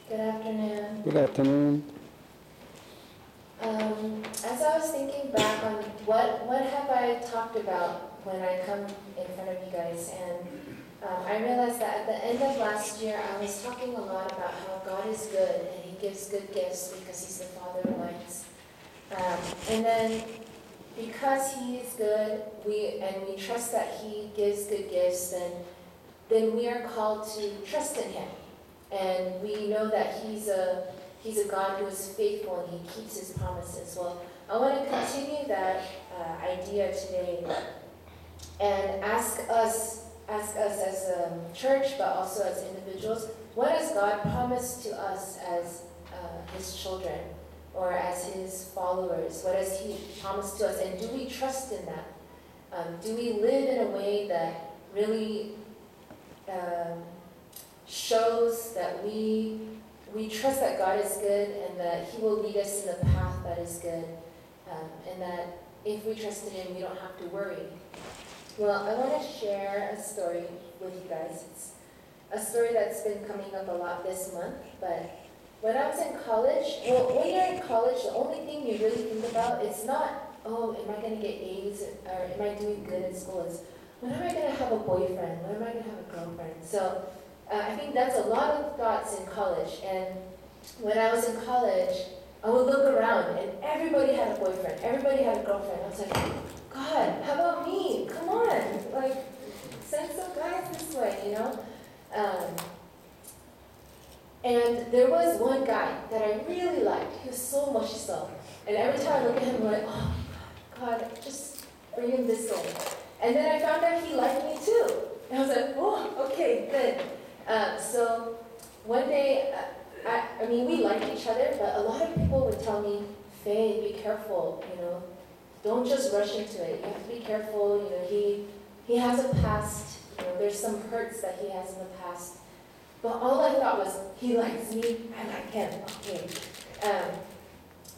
Good afternoon. Good afternoon. As I was thinking back on what have I talked about when I come in front of you guys, and I realized that at the end of last year, I was talking a lot about how God is good and He gives good gifts because He's the Father of lights. And then because He is good, we trust that He gives good gifts, then we are called to trust in Him. And we know that He's a God who is faithful and He keeps His promises. Well, I want to continue that idea today and ask us as a church, but also as individuals, what has God promised to us as His children or as His followers? What has He promised to us, and do we trust in that? Do we live in a way that really shows that we trust that God is good and that He will lead us in the path that is good, and that if we trust in Him, we don't have to worry. Well, I want to share a story with you guys. It's a story that's been coming up a lot this month, but when I was in college, when you're in college, the only thing you really think about is not, oh, am I going to get A's or am I doing good in school? It's, when am I going to have a boyfriend? When am I going to have a girlfriend? So I think that's a lot of thoughts in college. And when I was in college, I would look around and everybody had a boyfriend. Everybody had a girlfriend. I was like, God, how about me? Come on. Like, send some guys this way, you know? And there was one guy that I really liked. He was so mushy-so. And every time I look at him, I'm like, oh, God, just bring him this way. And then I found out he liked me too. And I was like, oh, okay, good. So one day, I mean, we liked each other, but a lot of people would tell me, Faye, be careful, you know. Don't just rush into it. You have to be careful. You know, he has a past. You know, there's some hurts that he has in the past. But all I thought was, he likes me, I like him. Okay.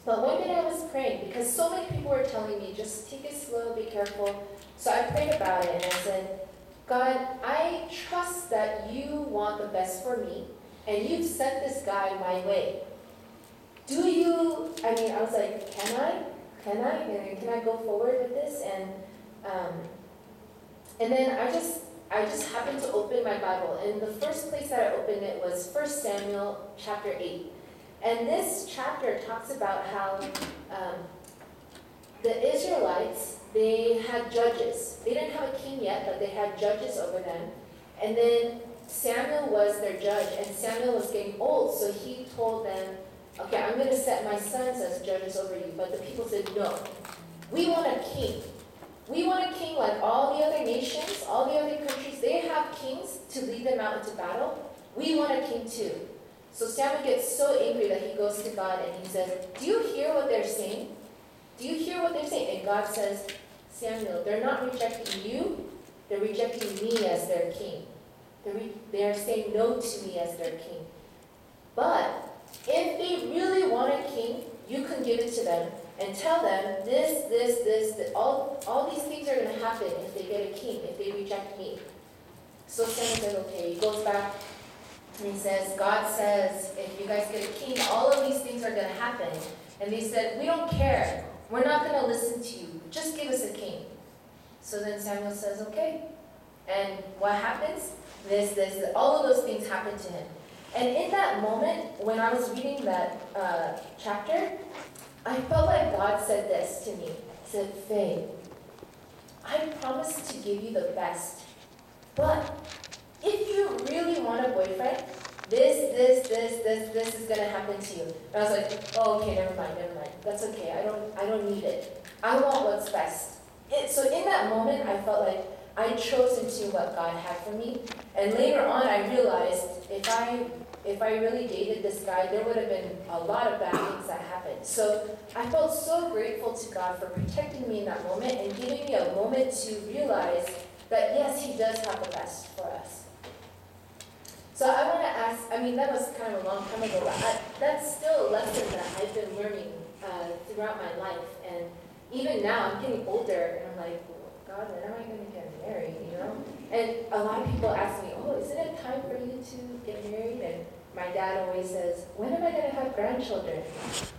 But one day I was praying because so many people were telling me, just take it slow, be careful. So I prayed about it and I said, God, I trust that you want the best for me, and you've sent this guy my way. Do you? I mean, I was like, can I? Can I go forward with this? And then I just happened to open my Bible, and the first place that I opened it was 1 Samuel chapter 8. And this chapter talks about how the Israelites, they had judges. They didn't have a king yet, but they had judges over them. And then Samuel was their judge, and Samuel was getting old, so he told them, okay, I'm going to set my sons as judges over you. But the people said, no, we want a king. We want a king like all the other nations, all the other countries. They have kings to lead them out into battle. We want a king too. So Samuel gets so angry that he goes to God and he says, do you hear what they're saying? Do you hear what they're saying? And God says, Samuel, they're not rejecting you. They're rejecting me as their king. They're saying no to me as their king. But if they really want a king, you can give it to them and tell them this, all these things are going to happen if they get a king, if they reject me. So Samuel says, okay, he goes back and he says, God says, if you guys get a king, all of these things are going to happen. And they said, we don't care. We're not going to listen to you. Just give us a king. So then Samuel says, okay. And what happens? All of those things happen to him. And in that moment, when I was reading that chapter, I felt like God said this to me. He said, Faye, I promise to give you the best. But if you really want a boyfriend, this is going to happen to you. And I was like, oh, okay, never mind. That's okay. I don't need it. I want what's best. So in that moment, I felt like I chose into what God had for me. And later on, I realized if I really dated this guy, there would have been a lot of bad things that happened. So I felt so grateful to God for protecting me in that moment and giving me a moment to realize that yes, He does have the best for us. So I want to ask, I mean, that was kind of a long time ago, but that's still a lesson that I've been learning throughout my life. And even now, I'm getting older, and I'm like, God, when am I going to get married, you know? And a lot of people ask me, oh, isn't it time for you to get married? And my dad always says, when am I going to have grandchildren?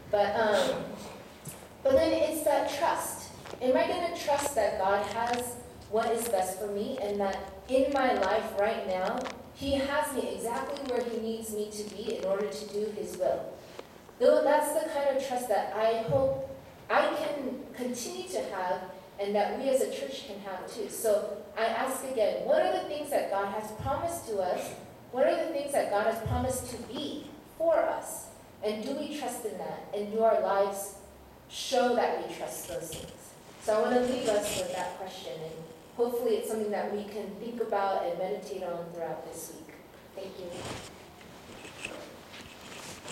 But then it's that trust. Am I going to trust that God has what is best for me, and that in my life right now, He has me exactly where He needs me to be in order to do His will? Though that's the kind of trust that I hope I can continue to have, and that we as a church can have too. So I ask again, what are the things that God has promised to us? What are the things that God has promised to be for us? And do we trust in that? And do our lives show that we trust those things? So I want to leave us with that question, and hopefully it's something that we can think about and meditate on throughout this week. Thank you.